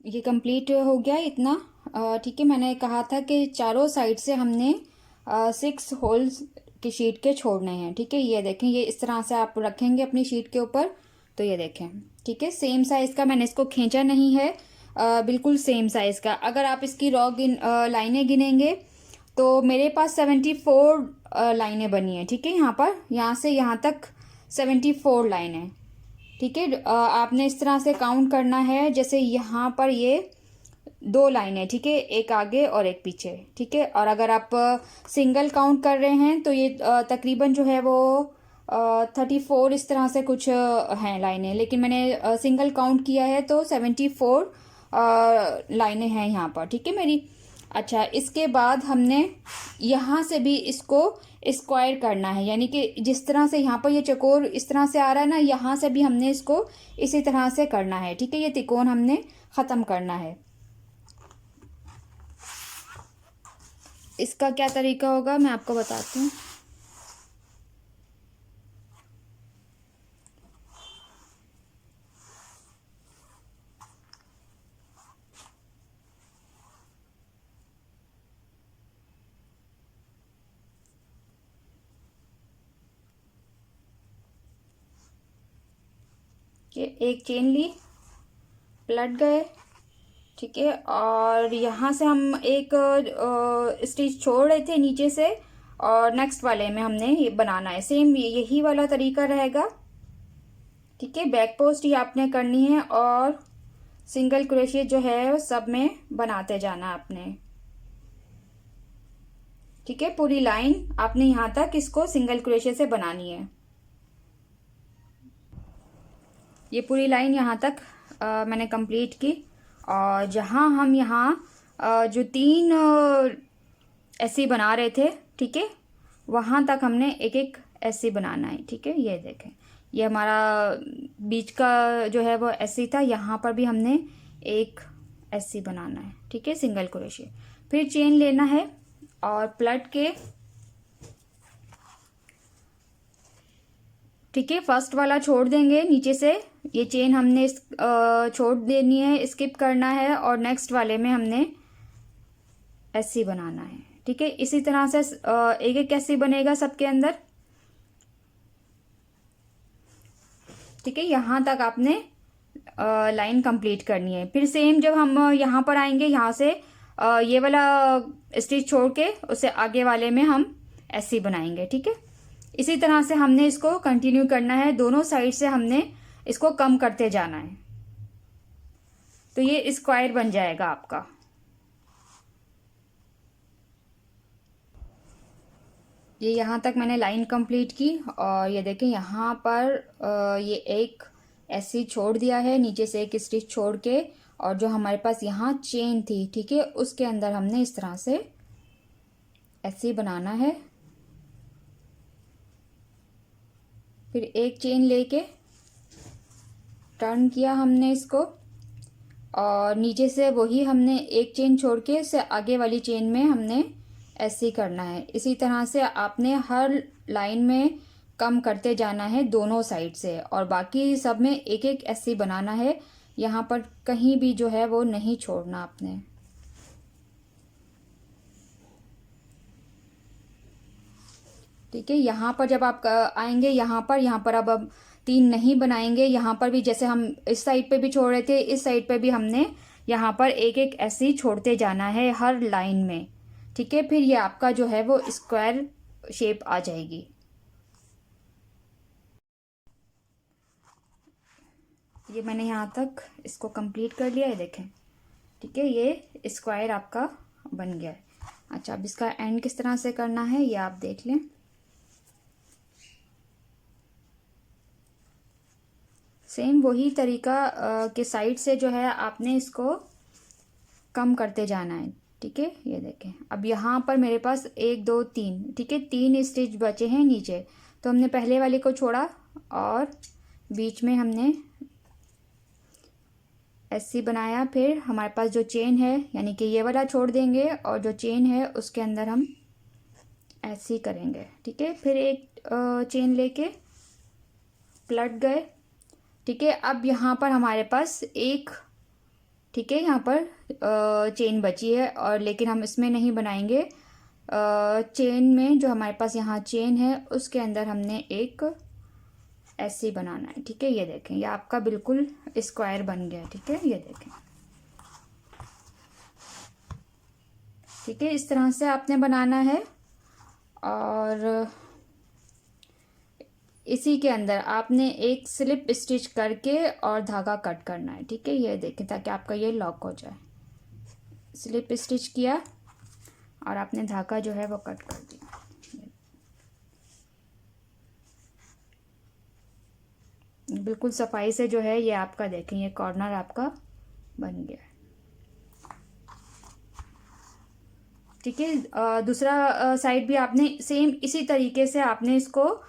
ये कंप्लीट हो गया इतना। ठीक है, मैंने कहा था कि चारों साइड से हमने 6 होल्स की शीट के छोड़ने हैं। ठीक है, ये देखें, ये इस तरह से आप रखेंगे अपनी शीट के ऊपर, तो ये देखें। ठीक है, सेम साइज़ का मैंने इसको खींचा नहीं है, बिल्कुल सेम साइज़ का। अगर आप इसकी लाइनें गिनेंगे तो मेरे पास 74 लाइनें बनी हैं। ठीक है, यहाँ पर यहाँ से यहाँ तक 74 लाइनें। ठीक है, आपने इस तरह से काउंट करना है, जैसे यहाँ पर ये 2 लाइनें। ठीक है, एक आगे और एक पीछे। ठीक है, और अगर आप सिंगल काउंट कर रहे हैं तो ये तकरीबन जो है वो 34 इस तरह से कुछ हैं लाइनें, लेकिन मैंने सिंगल काउंट किया है तो 74 लाइनें हैं यहाँ पर। ठीक है मेरी। अच्छा, इसके बाद हमने यहाँ से भी इसको स्क्वायर करना है, यानी कि जिस तरह से यहाँ पर ये चौकोर इस तरह से आ रहा है ना, यहाँ से भी हमने इसको इसी तरह से करना है। ठीक है, ये त्रिकोण हमने ख़त्म करना है। इसका क्या तरीका होगा मैं आपको बताती हूँ। ये एक चेन ली, पलट गए। ठीक है, और यहाँ से हम एक स्टिच छोड़ रहे थे नीचे से, और नेक्स्ट वाले में हमने ये बनाना है। सेम यही वाला तरीका रहेगा। ठीक है, बैक पोस्ट ही आपने करनी है और सिंगल क्रोशिया जो है वो सब में बनाते जाना आपने। ठीक है, पूरी लाइन आपने यहाँ तक इसको सिंगल क्रोशिया से बनानी है। ये पूरी लाइन यहाँ तक मैंने कंप्लीट की, और जहाँ हम यहाँ जो 3 ऐसे बना रहे थे, ठीक है, वहाँ तक हमने एक एक ऐसे बनाना है। ठीक है, ये देखें, ये हमारा बीच का जो है वो ऐसे था, यहाँ पर भी हमने एक ऐसे बनाना है। ठीक है, सिंगल क्रोशिया। फिर चेन लेना है और पलट के, ठीक है, फर्स्ट वाला छोड़ देंगे नीचे से, ये चेन हमने छोड़ देनी है, स्किप करना है, और नेक्स्ट वाले में हमने ऐसे बनाना है। ठीक है, इसी तरह से एक एक ऐसे बनेगा सबके अंदर। ठीक है, यहाँ तक आपने लाइन कंप्लीट करनी है। फिर सेम जब हम यहाँ पर आएंगे, यहाँ से ये वाला स्टिच छोड़ के उससे आगे वाले में हम ऐसे बनाएंगे। ठीक है, इसी तरह से हमने इसको कंटिन्यू करना है, दोनों साइड से हमने इसको कम करते जाना है, तो ये स्क्वायर बन जाएगा आपका। ये यहाँ तक मैंने लाइन कंप्लीट की, और ये देखें यहाँ पर ये एक ऐसे छोड़ दिया है, नीचे से एक स्टिच छोड़ के, और जो हमारे पास यहाँ चेन थी, ठीक है, उसके अंदर हमने इस तरह से ऐसे बनाना है। फिर एक चेन लेके टर्न किया हमने इसको, और नीचे से वही हमने एक चेन छोड़ के इससे आगे वाली चेन में हमने ऐसे ही करना है। इसी तरह से आपने हर लाइन में कम करते जाना है दोनों साइड से, और बाकी सब में एक एक ऐसे बनाना है। यहाँ पर कहीं भी जो है वो नहीं छोड़ना आपने। ठीक है, यहाँ पर जब आप आएंगे, यहाँ पर अब 3 नहीं बनाएंगे। यहाँ पर भी जैसे हम इस साइड पे भी छोड़ रहे थे, इस साइड पे भी हमने यहाँ पर एक एक ऐसे ही छोड़ते जाना है हर लाइन में। ठीक है, फिर ये आपका जो है वो स्क्वायर शेप आ जाएगी। ये मैंने यहाँ तक इसको कंप्लीट कर लिया है, देखें। ठीक है, ये स्क्वायर आपका बन गया है। अच्छा, अब इसका एंड किस तरह से करना है ये आप देख लें। सेम वही तरीका के साइड से जो है आपने इसको कम करते जाना है। ठीक है, ये देखें, अब यहाँ पर मेरे पास 1 2 3, ठीक है, 3 स्टिच बचे हैं नीचे, तो हमने पहले वाले को छोड़ा और बीच में हमने ऐसे बनाया। फिर हमारे पास जो चेन है, यानी कि ये वाला छोड़ देंगे, और जो चेन है उसके अंदर हम ऐसे ही करेंगे। ठीक है, फिर एक चेन लेके पलट गए। ठीक है, अब यहाँ पर हमारे पास एक ठीक है, यहाँ पर चेन बची है और लेकिन हम इसमें नहीं बनाएंगे। चेन में जो हमारे पास यहाँ चेन है उसके अंदर हमने एक ऐसे बनाना है। ठीक है, ये देखें, ये आपका बिल्कुल स्क्वायर बन गया। ठीक है, ये देखें। ठीक है, इस तरह से आपने बनाना है और इसी के अंदर आपने एक स्लिप स्टिच करके और धागा कट करना है। ठीक है, ये देखें, ताकि आपका ये लॉक हो जाए। स्लिप स्टिच किया और आपने धागा जो है वो कट कर दिया। बिल्कुल सफाई से जो है ये आपका देखें, ये कॉर्नर आपका बन गया है। ठीक है, दूसरा साइड भी आपने सेम इसी तरीके से आपने इसको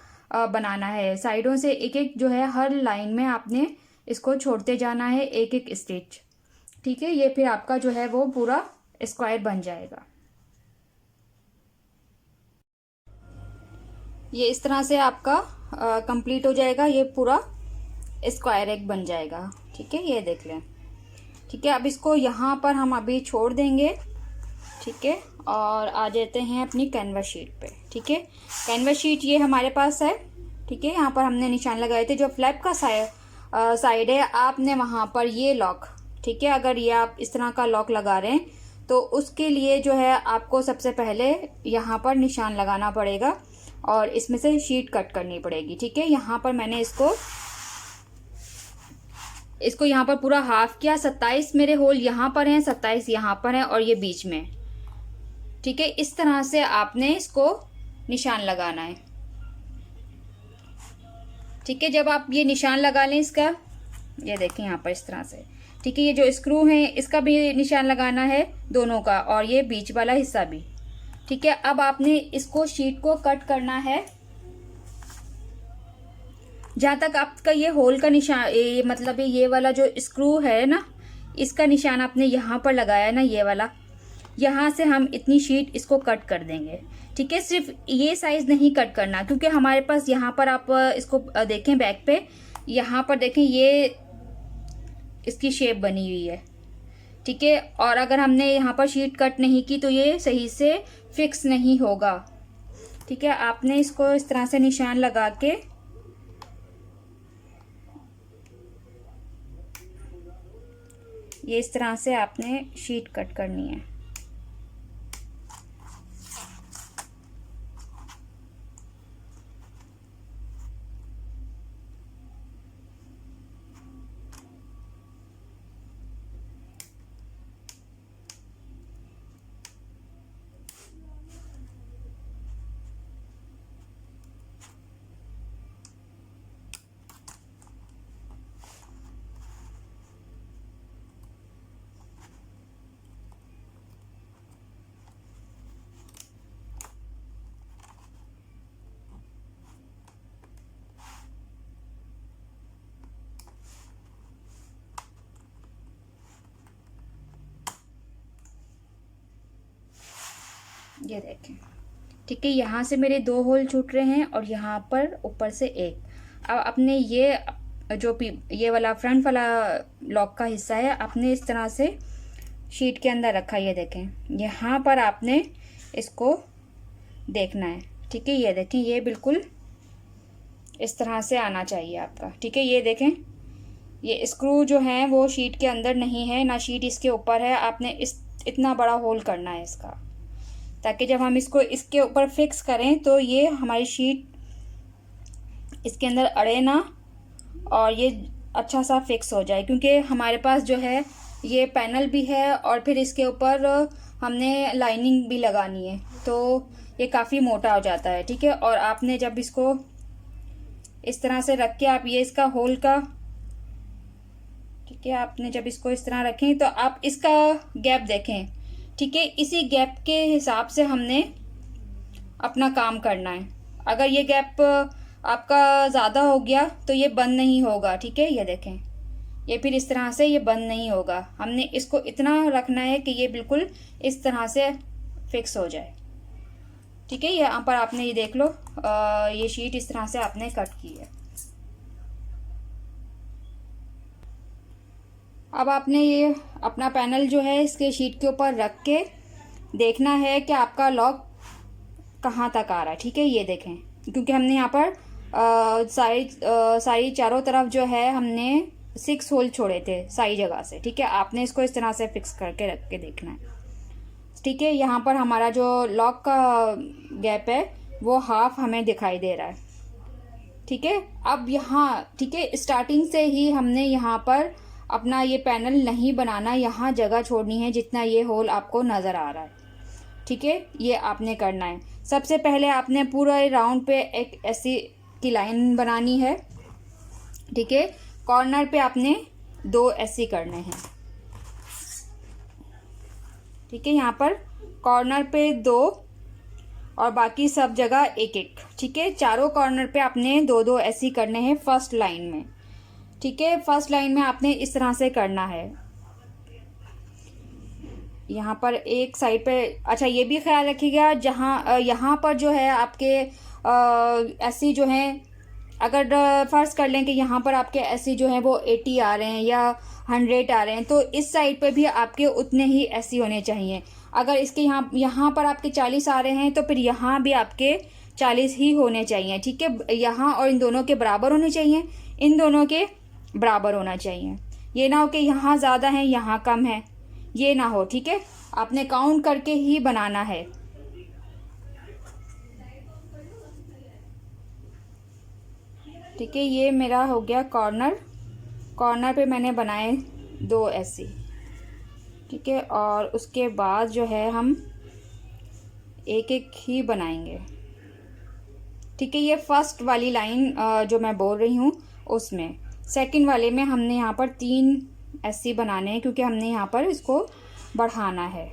बनाना है। साइडों से एक एक जो है हर लाइन में आपने इसको छोड़ते जाना है, एक एक स्टिच। ठीक है, ये फिर आपका जो है वो पूरा स्क्वायर बन जाएगा। ये इस तरह से आपका कंप्लीट हो जाएगा, ये पूरा स्क्वायर एक बन जाएगा। ठीक है, ये देख लें। ठीक है, अब इसको यहाँ पर हम अभी छोड़ देंगे। ठीक है, और आ जाते हैं अपनी कैनवस शीट पे। ठीक है, कैनवस शीट ये हमारे पास है। ठीक है, यहाँ पर हमने निशान लगाए थे। जो फ्लैप का साइड है आपने वहाँ पर ये लॉक, ठीक है, अगर ये आप इस तरह का लॉक लगा रहे हैं तो उसके लिए जो है आपको सबसे पहले यहाँ पर निशान लगाना पड़ेगा और इसमें से शीट कट करनी पड़ेगी। ठीक है, यहाँ पर मैंने इसको यहाँ पर पूरा हाफ किया। 27 मेरे होल यहाँ पर हैं, 27 यहाँ पर हैं और ये बीच में। ठीक है, इस तरह से आपने इसको निशान लगाना है। ठीक है, जब आप ये निशान लगा लें इसका, ये देखें यहाँ पर इस तरह से। ठीक है, ये जो स्क्रू है इसका भी निशान लगाना है दोनों का, और ये बीच वाला हिस्सा भी। ठीक है, अब आपने इसको शीट को कट करना है। जहाँ तक आपका ये होल का निशान, ये मतलब ये वाला जो स्क्रू है ना, इसका निशान आपने यहाँ पर लगाया है ना, ये वाला, यहाँ से हम इतनी शीट इसको कट कर देंगे। ठीक है, सिर्फ ये साइज नहीं कट करना, क्योंकि हमारे पास यहाँ पर आप इसको देखें बैक पे, यहाँ पर देखें ये इसकी शेप बनी हुई है। ठीक है, और अगर हमने यहाँ पर शीट कट नहीं की तो ये सही से फिक्स नहीं होगा। ठीक है, आपने इसको इस तरह से निशान लगा के ये इस तरह से आपने शीट कट करनी है। ये देखें। ठीक है, यहाँ से मेरे 2 होल छूट रहे हैं और यहाँ पर ऊपर से एक। अब अपने ये जो ये वाला फ्रंट वाला लॉक का हिस्सा है आपने इस तरह से शीट के अंदर रखा। ये देखें, यहाँ पर आपने इसको देखना है। ठीक है, ये देखें, ये बिल्कुल इस तरह से आना चाहिए आपका। ठीक है, ये देखें, ये स्क्रू जो है वो शीट के अंदर नहीं है, ना शीट इसके ऊपर है। आपने इतना बड़ा होल करना है इसका, ताकि जब हम इसको इसके ऊपर फिक्स करें तो ये हमारी शीट इसके अंदर अड़े ना और ये अच्छा सा फिक्स हो जाए। क्योंकि हमारे पास जो है ये पैनल भी है और फिर इसके ऊपर हमने लाइनिंग भी लगानी है, तो ये काफ़ी मोटा हो जाता है। ठीक है, और आपने जब इसको इस तरह से रख के आप ये इसका होल का, ठीक है, आपने जब इसको इस तरह रखें तो आप इसका गैप देखें। ठीक है, इसी गैप के हिसाब से हमने अपना काम करना है। अगर ये गैप आपका ज़्यादा हो गया तो ये बंद नहीं होगा। ठीक है, ये देखें, ये फिर इस तरह से ये बंद नहीं होगा। हमने इसको इतना रखना है कि ये बिल्कुल इस तरह से फिक्स हो जाए। ठीक है, यहाँ पर आपने ये देख लो, ये शीट इस तरह से आपने कट की है। अब आपने ये अपना पैनल जो है इसके शीट के ऊपर रख के देखना है कि आपका लॉक कहाँ तक आ रहा है। ठीक है, ये देखें, क्योंकि हमने यहाँ पर सारी चारों तरफ जो है हमने 6 होल छोड़े थे सारी जगह से। ठीक है, आपने इसको इस तरह से फिक्स करके रख के देखना है। ठीक है, यहाँ पर हमारा जो लॉक का गैप है वो हाफ हमें दिखाई दे रहा है। ठीक है, अब यहाँ ठीक है स्टार्टिंग से ही हमने यहाँ पर अपना ये पैनल नहीं बनाना, यहाँ जगह छोड़नी है जितना ये होल आपको नज़र आ रहा है। ठीक है, ये आपने करना है। सबसे पहले आपने पूरा राउंड पे एक ऐसी की लाइन बनानी है। ठीक है, कॉर्नर पे आपने 2 ऐसी करने हैं। ठीक है, यहाँ पर कॉर्नर पे 2 और बाकी सब जगह 1-1। ठीक है, चारों कॉर्नर पे आपने 2-2 ऐसी करने हैं फर्स्ट लाइन में। ठीक है, फर्स्ट लाइन में आपने इस तरह से करना है। यहाँ पर एक साइड पे, अच्छा ये भी ख्याल रखिएगा जहाँ यहाँ पर जो है आपके ऐसी जो हैं, अगर फर्ज कर लें कि यहाँ पर आपके ऐसी जो है वो 80 आ रहे हैं या 100 आ रहे हैं, तो इस साइड पे भी आपके उतने ही ऐसी होने चाहिए। अगर इसके यहाँ पर आपके 40 आ रहे हैं तो फिर यहाँ भी आपके 40 ही होने चाहिए। ठीक है, यहाँ और इन दोनों के बराबर होने चाहिए, इन दोनों के बराबर होना चाहिए। ये ना हो कि यहाँ ज़्यादा है यहाँ कम है, ये ना हो। ठीक है, आपने काउंट करके ही बनाना है। ठीक है, ये मेरा हो गया कॉर्नर पे मैंने बनाए 2 ऐसी। ठीक है, और उसके बाद जो है हम 1-1 ही बनाएंगे। ठीक है, ये फर्स्ट वाली लाइन जो मैं बोल रही हूँ उसमें, सेकंड वाले में हमने यहाँ पर 3 ऐसी बनाने हैं क्योंकि हमने यहाँ पर इसको बढ़ाना है।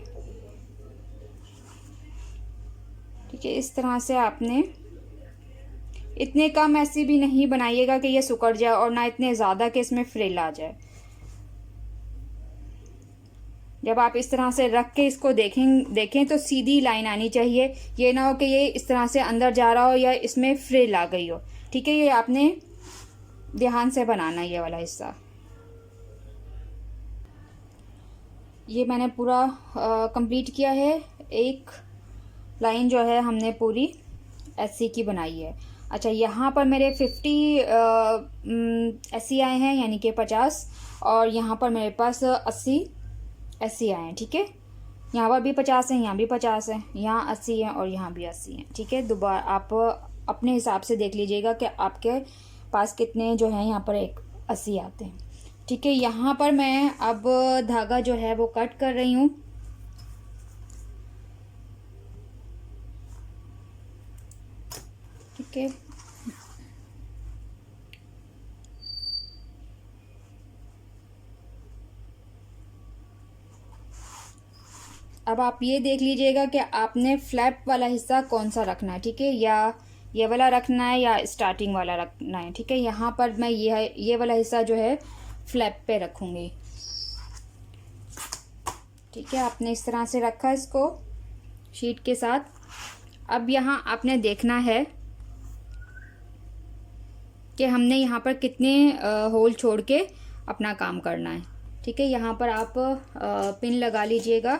ठीक है, इस तरह से आपने इतने कम ऐसी भी नहीं बनाइएगा कि ये सुकड़ जाए और ना इतने ज़्यादा कि इसमें फ्रिल आ जाए। जब आप इस तरह से रख के इसको देखें तो सीधी लाइन आनी चाहिए, ये ना हो कि ये इस तरह से अंदर जा रहा हो या इसमें फ्रिल आ गई हो। ठीक है, ये आपने ध्यान से बनाना है ये वाला हिस्सा। ये मैंने पूरा कंप्लीट किया है। एक लाइन जो है हमने पूरी ऐसी की बनाई है। अच्छा, यहाँ पर मेरे 50 ऐसी आए हैं, यानी कि 50, और यहाँ पर मेरे पास 80 ऐसी आए हैं। ठीक है, यहाँ पर भी 50 हैं, यहाँ भी 50 हैं, यहाँ 80 हैं और यहाँ भी 80 हैं। ठीक है, दोबारा आप अपने हिसाब से देख लीजिएगा कि आपके पास कितने जो हैं यहाँ पर 80 आते हैं। ठीक है, यहाँ पर मैं अब धागा जो है वो कट कर रही हूँ। ठीक है, अब आप ये देख लीजिएगा कि आपने फ्लैप वाला हिस्सा कौन सा रखना है। ठीक है, या ये वाला रखना है या स्टार्टिंग वाला रखना है। ठीक है, यहाँ पर मैं ये वाला हिस्सा जो है फ्लैप पे रखूँगी। ठीक है, आपने इस तरह से रखा इसको शीट के साथ। अब यहाँ आपने देखना है कि हमने यहाँ पर कितने होल छोड़ के अपना काम करना है। ठीक है, यहाँ पर आप पिन लगा लीजिएगा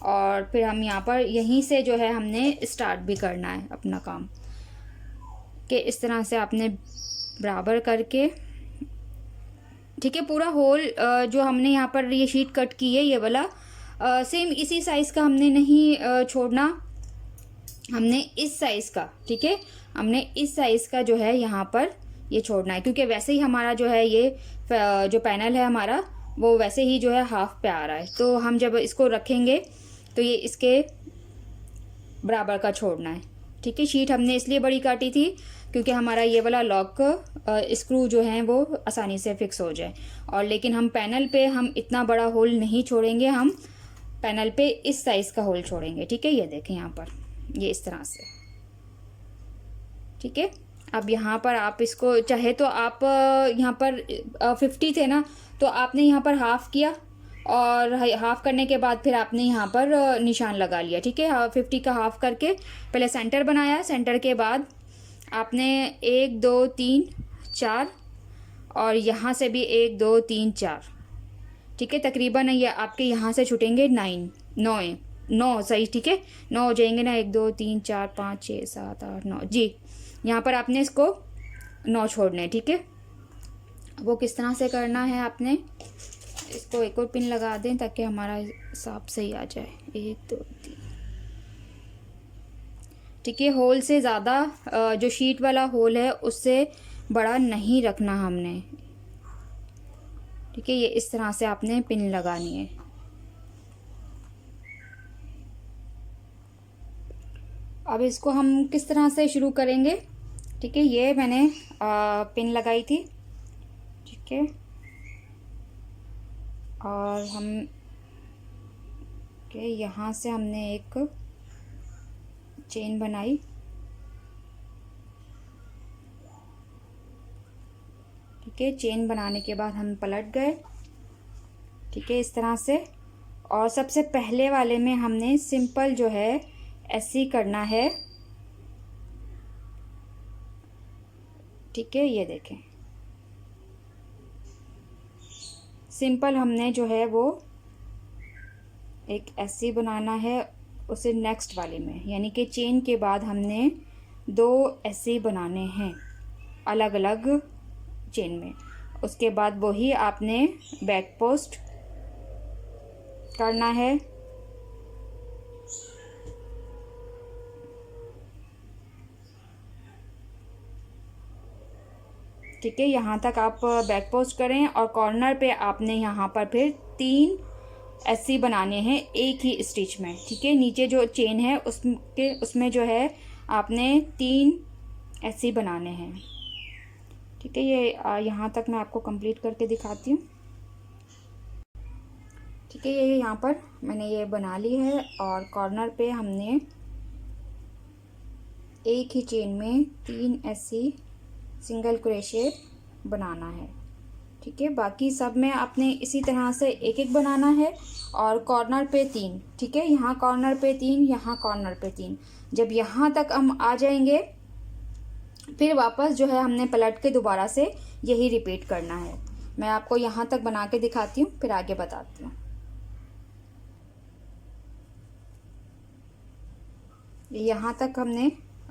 और फिर हम यहाँ पर यहीं से जो है हमने स्टार्ट भी करना है अपना काम, कि इस तरह से आपने बराबर करके। ठीक है, पूरा होल जो हमने यहाँ पर ये शीट कट की है ये वाला सेम इसी साइज़ का हमने नहीं छोड़ना, हमने इस साइज़ का। ठीक है, हमने इस साइज़ का जो है यहाँ पर ये छोड़ना है, क्योंकि वैसे ही हमारा जो है ये जो पैनल है हमारा वो वैसे ही जो है हाफ पे आ रहा है, तो हम जब इसको रखेंगे तो ये इसके बराबर का छोड़ना है। ठीक है, शीट हमने इसलिए बड़ी काटी थी क्योंकि हमारा ये वाला लॉक स्क्रू जो है वो आसानी से फिक्स हो जाए। और लेकिन हम पैनल पे हम इतना बड़ा होल नहीं छोड़ेंगे, हम पैनल पे इस साइज़ का होल छोड़ेंगे। ठीक है, ये देखें यहाँ पर ये इस तरह से। ठीक है, अब यहाँ पर आप इसको चाहे तो आप यहाँ पर 50 थे ना, तो आपने यहाँ पर हाफ़ किया और हाफ़ करने के बाद फिर आपने यहाँ पर निशान लगा लिया। ठीक है, 50 का हाफ़ करके पहले सेंटर बनाया, सेंटर के बाद आपने 1 2 3 4 और यहाँ से भी 1 2 3 4 ठीक है। तकरीबन ये आपके यहाँ से छूटेंगे 9 सही, ठीक है। 9 हो जाएंगे ना, 1 2 3 4 5 6 7 8 9 जी। यहाँ पर आपने इसको 9 छोड़ने हैं, ठीक है। वो किस तरह से करना है, आपने इसको एक और पिन लगा दें ताकि हमारा हिसाब सही आ जाए। 1 2 3, ठीक है। होल से ज़्यादा जो शीट वाला होल है उससे बड़ा नहीं रखना हमने, ठीक है। ये इस तरह से आपने पिन लगानी है। अब इसको हम किस तरह से शुरू करेंगे, ठीक है। ये मैंने पिन लगाई थी, ठीक है। और हम के यहाँ से हमने एक चेन बनाई, ठीक है। चेन बनाने के बाद हम पलट गए, ठीक है, इस तरह से। और सबसे पहले वाले में हमने सिंपल जो है ऐसे ही करना है, ठीक है। ये देखें, सिंपल हमने जो है वो एक ऐसे ही बनाना है, उसे नेक्स्ट वाले में, यानी कि चेन के बाद हमने 2 ऐसे ही बनाने हैं अलग अलग चेन में। उसके बाद वही आपने बैक पोस्ट करना है, ठीक है। यहाँ तक आप बैक पोस्ट करें और कॉर्नर पे आपने यहाँ पर फिर 3 ऐसे बनाने हैं एक ही स्टिच में, ठीक है। नीचे जो चेन है उसमें जो है आपने 3 ऐसे बनाने हैं, ठीक है। ये यहाँ तक मैं आपको कंप्लीट करके दिखाती हूँ, ठीक है। ये यहाँ पर मैंने ये बना ली है और कॉर्नर पे हमने एक ही चेन में 3 ऐसी सिंगल क्रोशे बनाना है, ठीक है। बाकी सब में आपने इसी तरह से एक एक बनाना है और कॉर्नर पे 3, ठीक है। यहाँ कॉर्नर पे 3, यहाँ कॉर्नर पे 3। जब यहाँ तक हम आ जाएंगे फिर वापस जो है हमने पलट के दोबारा से यही रिपीट करना है। मैं आपको यहाँ तक बना के दिखाती हूँ, फिर आगे बताती हूँ। यहाँ तक हमने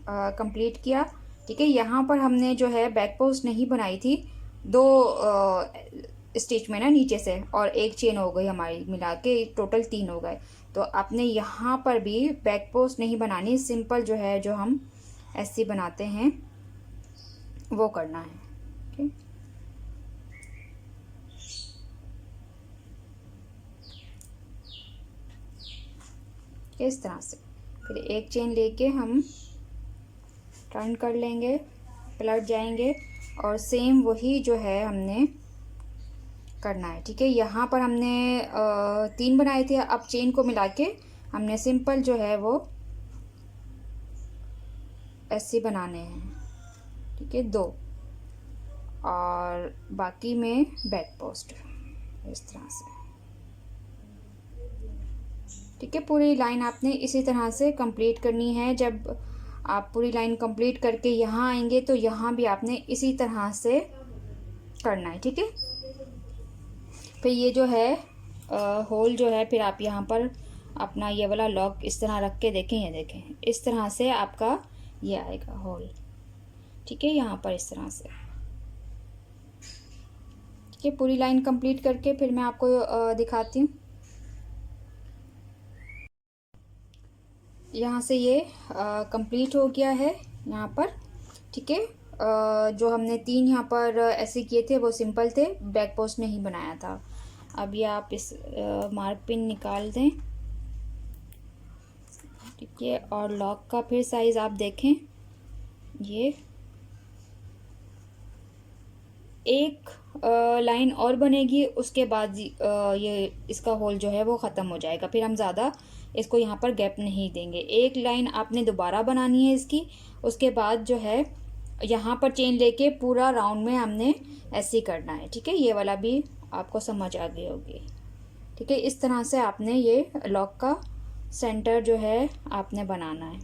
कंप्लीट किया, ठीक है। यहाँ पर हमने जो है बैक पोस्ट नहीं बनाई थी, 2 स्टिच में ना नीचे से, और एक चेन हो गई हमारी, मिला के टोटल 3 हो गए। तो आपने यहाँ पर भी बैक पोस्ट नहीं बनानी, सिंपल जो है जो हम ऐसे बनाते हैं वो करना है, ठीक। इस तरह से फिर एक चेन लेके हम टर्न कर लेंगे, पलट जाएंगे और सेम वही जो है हमने करना है, ठीक है। यहाँ पर हमने 3 बनाए थे, अब चेन को मिला के हमने सिंपल जो है वो ऐसे बनाने हैं, ठीक है, 2, और बाकी में बैक पोस्ट इस तरह से, ठीक है। पूरी लाइन आपने इसी तरह से कंप्लीट करनी है। जब आप पूरी लाइन कंप्लीट करके यहाँ आएंगे तो यहाँ भी आपने इसी तरह से करना है, ठीक है। फिर ये जो है होल जो है, फिर आप यहाँ पर अपना ये वाला लॉक इस तरह रख के देखें, ये देखें इस तरह से आपका ये आएगा होल, ठीक है। यहाँ पर इस तरह से, ठीक है। पूरी लाइन कंप्लीट करके फिर मैं आपको दिखाती हूँ। यहाँ से ये कंप्लीट हो गया है यहाँ पर, ठीक है। जो हमने 3 यहाँ पर ऐसे किए थे वो सिंपल थे, बैक पोस्ट में ही बनाया था। अब ये आप इस मार्क पिन निकाल दें, ठीक है। और लॉक का फिर साइज़ आप देखें, ये एक लाइन और बनेगी, उसके बाद ये इसका होल जो है वो ख़त्म हो जाएगा। फिर हम ज़्यादा इसको यहाँ पर गैप नहीं देंगे। एक लाइन आपने दोबारा बनानी है इसकी, उसके बाद जो है यहाँ पर चेन लेके पूरा राउंड में हमने ऐसे ही करना है, ठीक है। ये वाला भी आपको समझ आ गई होगी, ठीक है। इस तरह से आपने ये लॉक का सेंटर जो है आपने बनाना है।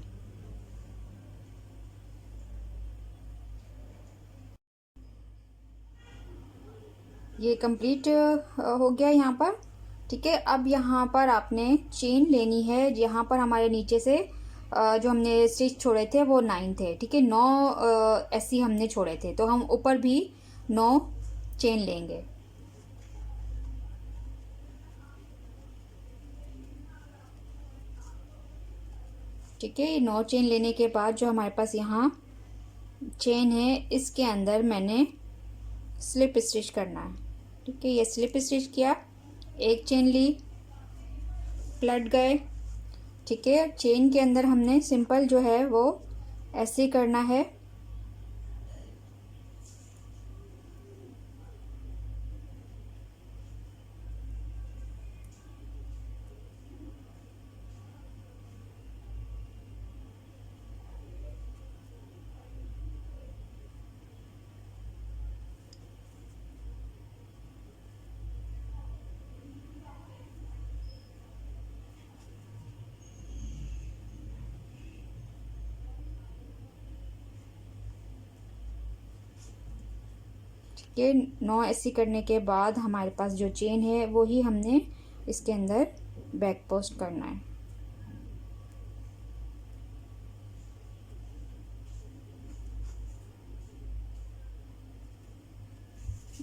ये कंप्लीट हो गया यहाँ पर। ठीक है, अब यहाँ पर आपने चेन लेनी है। यहाँ पर हमारे नीचे से जो हमने स्टिच छोड़े थे वो 9 थे। ठीक है, 9 ऐसे हमने छोड़े थे, तो हम ऊपर भी 9 चेन लेंगे। ठीक है, 9 चेन लेने के बाद जो हमारे पास यहाँ चेन है, इसके अंदर मैंने स्लिप स्टिच करना है। ठीक है, ये स्लिप स्टिच किया, एक चेन ली, पलट गए। ठीक है, चेन के अंदर हमने सिंपल जो है वो ऐसे ही करना है। ये 9 ऐसी करने के बाद हमारे पास जो चेन है वो ही हमने इसके अंदर बैक पोस्ट करना है।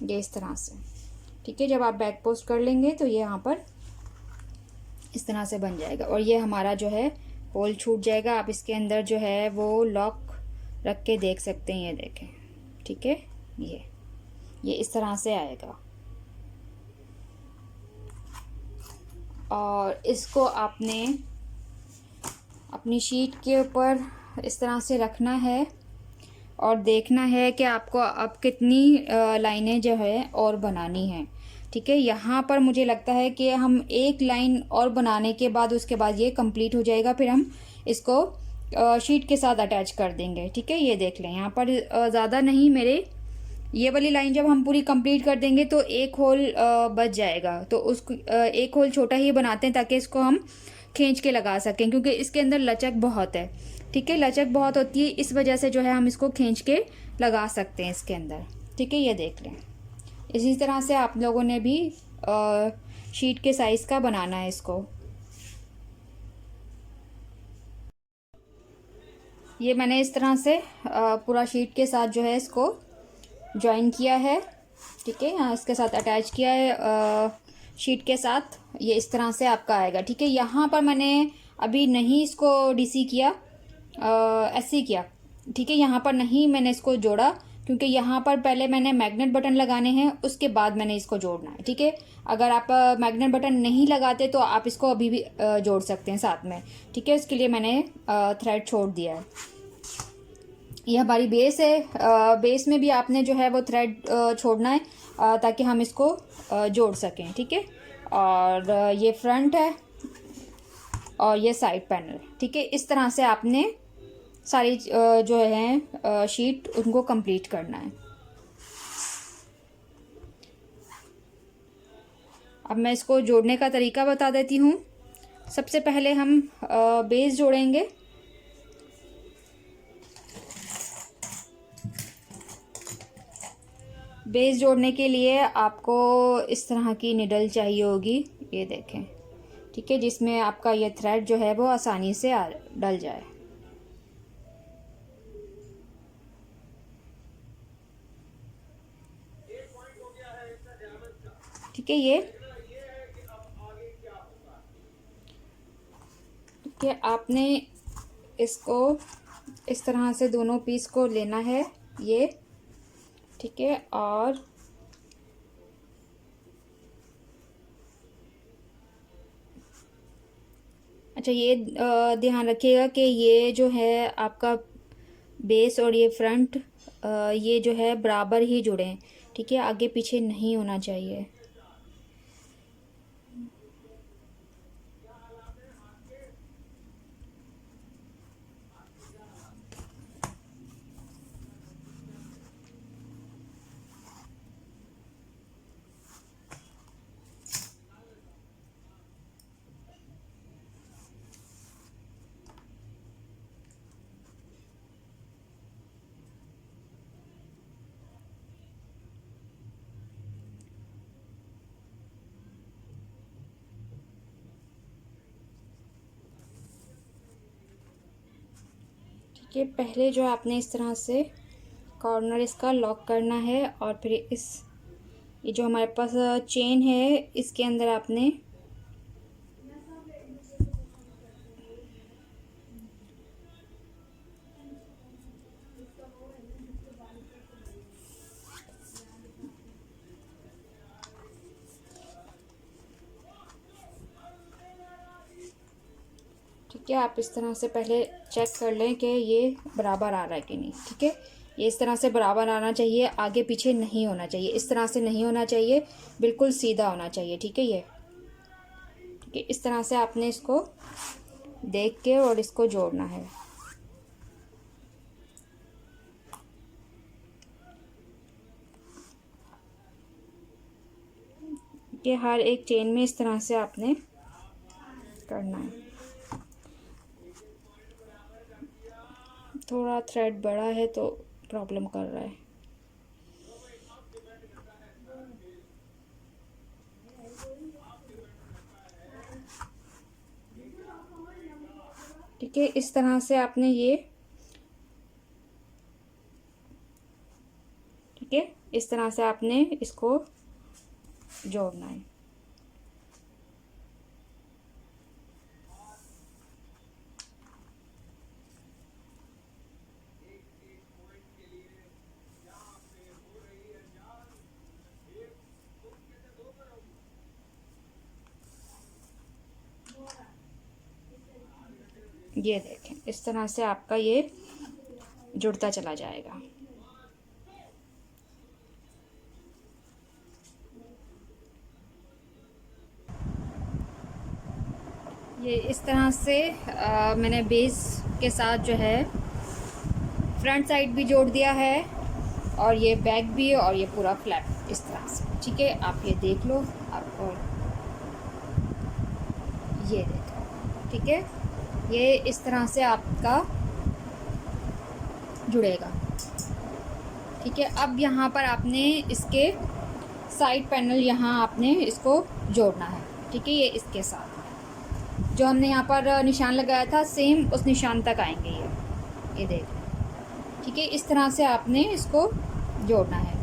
ये इस तरह से। ठीक है, जब आप बैक पोस्ट कर लेंगे तो ये यहाँ पर इस तरह से बन जाएगा, और ये हमारा जो है होल छूट जाएगा। आप इसके अंदर जो है वो लॉक रख के देख सकते हैं, ये देखें। ठीक है, ये इस तरह से आएगा, और इसको आपने अपनी शीट के ऊपर इस तरह से रखना है और देखना है कि आपको अब कितनी लाइनें जो है और बनानी है। ठीक है, यहाँ पर मुझे लगता है कि हम एक लाइन और बनाने के बाद उसके बाद ये कंप्लीट हो जाएगा, फिर हम इसको शीट के साथ अटैच कर देंगे। ठीक है, ये देख लें, यहाँ पर ज़्यादा नहीं, मेरे ये वाली लाइन जब हम पूरी कंप्लीट कर देंगे तो एक होल बच जाएगा, तो उसको एक होल छोटा ही बनाते हैं ताकि इसको हम खींच के लगा सकें, क्योंकि इसके अंदर लचक बहुत है। ठीक है, लचक बहुत होती है, इस वजह से जो है हम इसको खींच के लगा सकते हैं इसके अंदर। ठीक है, ये देख लें। इसी तरह से आप लोगों ने भी शीट के साइज़ का बनाना है इसको। ये मैंने इस तरह से पूरा शीट के साथ जो है इसको ज्वाइन किया है। ठीक है, यहाँ इसके साथ अटैच किया है शीट के साथ। ये इस तरह से आपका आएगा। ठीक है, यहाँ पर मैंने अभी नहीं इसको डीसी किया, ऐसे ही किया। ठीक है, यहाँ पर नहीं मैंने इसको जोड़ा, क्योंकि यहाँ पर पहले मैंने मैग्नेट बटन लगाने हैं, उसके बाद मैंने इसको जोड़ना है। ठीक है, अगर आप मैग्नेट बटन नहीं लगाते तो आप इसको अभी भी जोड़ सकते हैं साथ में। ठीक है, इसके लिए मैंने थ्रेड छोड़ दिया है। ये हमारी बेस है, बेस में भी आपने जो है वो थ्रेड छोड़ना है ताकि हम इसको जोड़ सकें। ठीक है, और ये फ्रंट है और ये साइड पैनल। ठीक है, इस तरह से आपने सारी जो है शीट उनको कंप्लीट करना है। अब मैं इसको जोड़ने का तरीका बता देती हूँ। सबसे पहले हम बेस जोड़ेंगे। बेस जोड़ने के लिए आपको इस तरह की निडल चाहिए होगी, ये देखें। ठीक है, जिसमें आपका ये थ्रेड जो है वो आसानी से डल जाए। ठीक है, ये ठीक है, आपने इसको इस तरह से दोनों पीस को लेना है, ये। ठीक है, और अच्छा, ये ध्यान रखिएगा कि ये जो है आपका बेस और ये फ्रंट ये जो है बराबर ही जुड़े। ठीक है, आगे पीछे नहीं होना चाहिए। ठीक है, पहले जो आपने इस तरह से कॉर्नर इसका लॉक करना है और फिर ये जो हमारे पास चेन है इसके अंदर आपने ठीक है, आप इस तरह से पहले चेक कर लें कि ये बराबर आ रहा है कि नहीं। ठीक है, ये इस तरह से बराबर आना चाहिए, आगे पीछे नहीं होना चाहिए, इस तरह से नहीं होना चाहिए, बिल्कुल सीधा होना चाहिए। ठीक है, ये ठीक है, इस तरह से आपने इसको देख के और इसको जोड़ना है। ये हर एक चेन में इस तरह से आपने करना है। थोड़ा थ्रेड बड़ा है तो प्रॉब्लम कर रहा है। ठीक है, इस तरह से आपने ये ठीक है, इस तरह से आपने इसको जोड़ना है। ये देखें, इस तरह से आपका ये जुड़ता चला जाएगा। ये इस तरह से मैंने बेस के साथ जो है फ्रंट साइड भी जोड़ दिया है और ये बैक भी और ये पूरा फ्लैप इस तरह से। ठीक है, आप ये देख लो, आपको ये देखो। ठीक है, ये इस तरह से आपका जुड़ेगा। ठीक है, अब यहाँ पर आपने इसके साइड पैनल यहाँ आपने इसको जोड़ना है। ठीक है, ये इसके साथ जो हमने यहाँ पर निशान लगाया था सेम उस निशान तक आएंगे ये देख। ठीक है, इस तरह से आपने इसको जोड़ना है।